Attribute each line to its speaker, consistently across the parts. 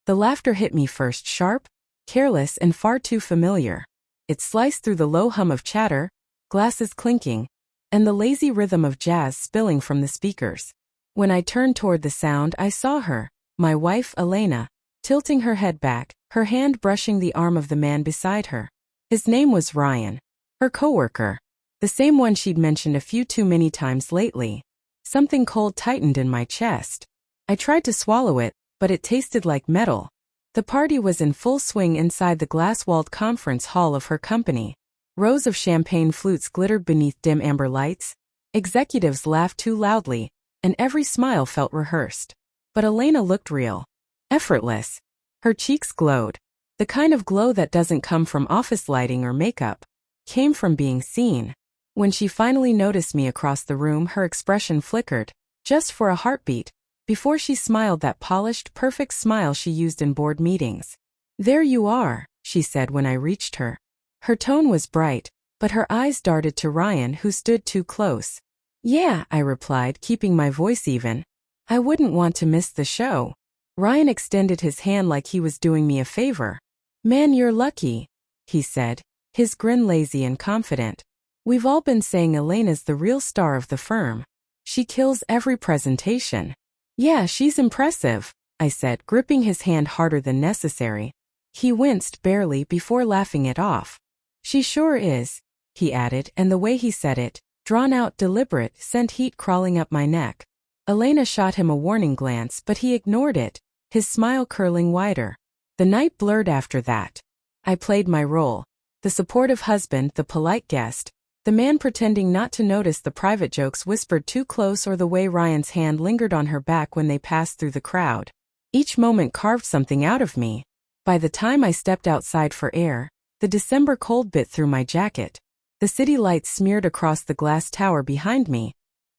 Speaker 1: The laughter hit me first sharp, careless, and far too familiar. It sliced through the low hum of chatter, glasses clinking, and the lazy rhythm of jazz spilling from the speakers. When I turned toward the sound, I saw her, my wife Elena, tilting her head back, her hand brushing the arm of the man beside her. His name was Ryan. Her coworker. The same one she'd mentioned a few too many times lately. Something cold tightened in my chest. I tried to swallow it, but it tasted like metal. The party was in full swing inside the glass-walled conference hall of her company. Rows of champagne flutes glittered beneath dim amber lights. Executives laughed too loudly, and every smile felt rehearsed. But Elena looked real. Effortless. Her cheeks glowed. The kind of glow that doesn't come from office lighting or makeup. Came from being seen. When she finally noticed me across the room, her expression flickered, just for a heartbeat, before she smiled that polished, perfect smile she used in board meetings. "There you are," she said when I reached her. Her tone was bright, but her eyes darted to Ryan, who stood too close. "Yeah," I replied, keeping my voice even. "I wouldn't want to miss the show." Ryan extended his hand like he was doing me a favor. "Man, you're lucky," he said, his grin lazy and confident. "We've all been saying Elena's the real star of the firm. She kills every presentation." "Yeah, she's impressive," I said, gripping his hand harder than necessary. He winced barely before laughing it off. "She sure is," he added, and the way he said it, drawn out, deliberate, sent heat crawling up my neck. Elena shot him a warning glance, but he ignored it, his smile curling wider. The night blurred after that. I played my role. The supportive husband, the polite guest, the man pretending not to notice the private jokes whispered too close or the way Ryan's hand lingered on her back when they passed through the crowd. Each moment carved something out of me. By the time I stepped outside for air, the December cold bit through my jacket. The city lights smeared across the glass tower behind me,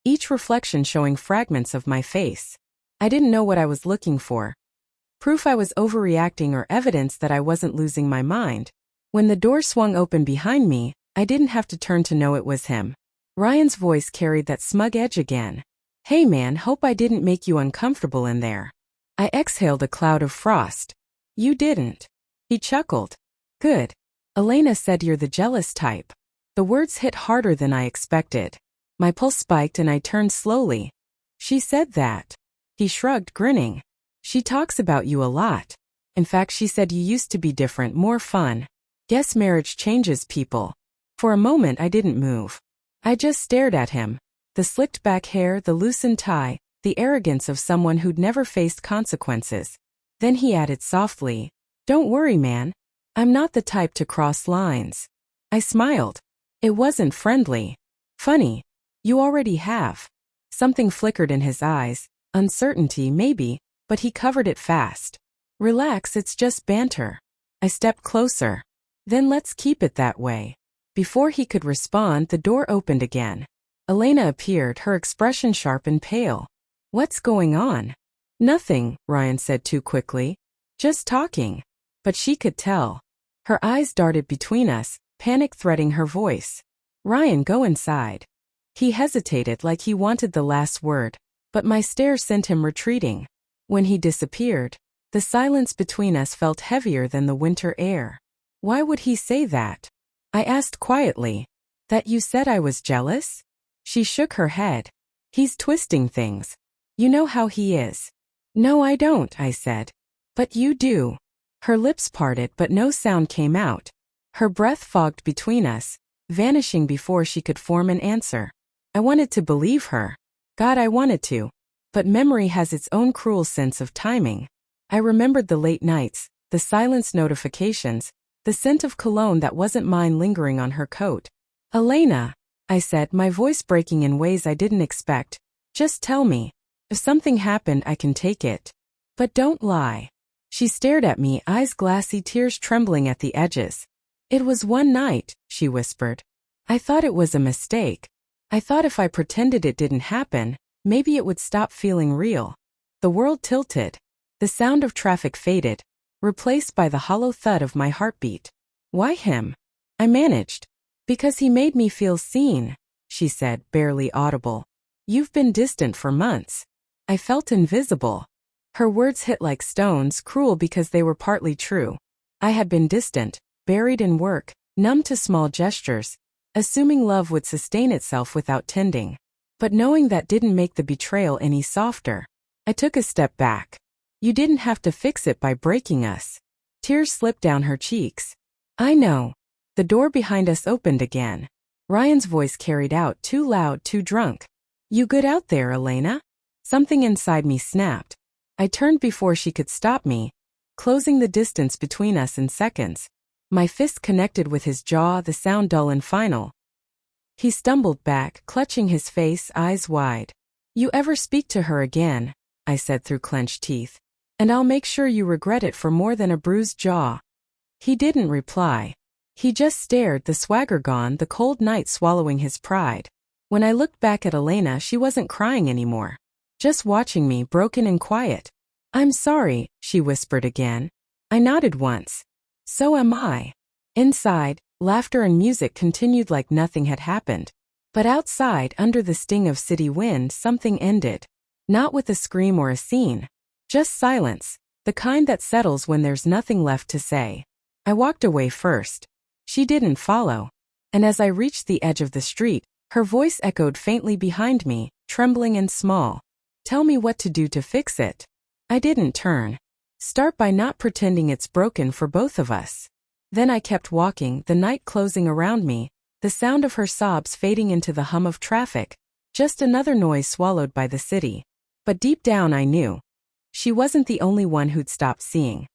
Speaker 1: each reflection showing fragments of my face. I didn't know what I was looking for. Proof I was overreacting or evidence that I wasn't losing my mind. When the door swung open behind me, I didn't have to turn to know it was him. Ryan's voice carried that smug edge again. "Hey man, hope I didn't make you uncomfortable in there." I exhaled a cloud of frost. "You didn't." He chuckled. "Good." Elena said you're the jealous type. The words hit harder than I expected. My pulse spiked and I turned slowly. "She said that." He shrugged, grinning. "She talks about you a lot. In fact, she said you used to be different, more fun. Guess marriage changes people." For a moment I didn't move. I just stared at him. The slicked back hair, the loosened tie, the arrogance of someone who'd never faced consequences. Then he added softly, "Don't worry, man. I'm not the type to cross lines." I smiled. It wasn't friendly. "Funny. You already have." Something flickered in his eyes, uncertainty maybe, but he covered it fast. "Relax, it's just banter." I stepped closer. "Then let's keep it that way." Before he could respond, the door opened again. Elena appeared, her expression sharp and pale. "What's going on?" "Nothing," Ryan said too quickly. "Just talking." But she could tell. Her eyes darted between us, panic threading her voice. "Ryan, go inside." He hesitated like he wanted the last word, but my stare sent him retreating. When he disappeared, the silence between us felt heavier than the winter air. "Why would he say that?" I asked quietly. "That you said I was jealous?" She shook her head. "He's twisting things. You know how he is." "No, I don't," I said. "But you do." Her lips parted but no sound came out. Her breath fogged between us, vanishing before she could form an answer. I wanted to believe her. God, I wanted to. But memory has its own cruel sense of timing. I remembered the late nights, the silenced notifications, the scent of cologne that wasn't mine lingering on her coat. "Elena," I said, my voice breaking in ways I didn't expect, "just tell me. If something happened, I can take it. But don't lie." She stared at me, eyes glassy, tears trembling at the edges. "It was one night," she whispered. "I thought it was a mistake. I thought if I pretended it didn't happen, maybe it would stop feeling real." The world tilted. The sound of traffic faded, replaced by the hollow thud of my heartbeat. "Why him?" I managed. "Because he made me feel seen," she said, barely audible. "You've been distant for months. I felt invisible." Her words hit like stones, cruel because they were partly true. I had been distant, buried in work, numb to small gestures, assuming love would sustain itself without tending. But knowing that didn't make the betrayal any softer. I took a step back. You didn't have to fix it by breaking us. Tears slipped down her cheeks. I know. The door behind us opened again. Ryan's voice carried out, too loud, too drunk. You good out there, Elena? Something inside me snapped. I turned before she could stop me, closing the distance between us in seconds. My fist connected with his jaw, the sound dull and final. He stumbled back, clutching his face, eyes wide. You ever speak to her again, I said through clenched teeth, and I'll make sure you regret it for more than a bruised jaw. He didn't reply. He just stared, the swagger gone, the cold night swallowing his pride. When I looked back at Elena, she wasn't crying anymore. Just watching me, broken and quiet. I'm sorry, she whispered again. I nodded once. So am I. Inside, laughter and music continued like nothing had happened. But outside, under the sting of city wind, something ended. Not with a scream or a scene. Just silence, the kind that settles when there's nothing left to say. I walked away first. She didn't follow. And as I reached the edge of the street, her voice echoed faintly behind me, trembling and small. Tell me what to do to fix it. I didn't turn. Start by not pretending it's broken for both of us. Then I kept walking, the night closing around me, the sound of her sobs fading into the hum of traffic, just another noise swallowed by the city. But deep down I knew. She wasn't the only one who'd stopped seeing.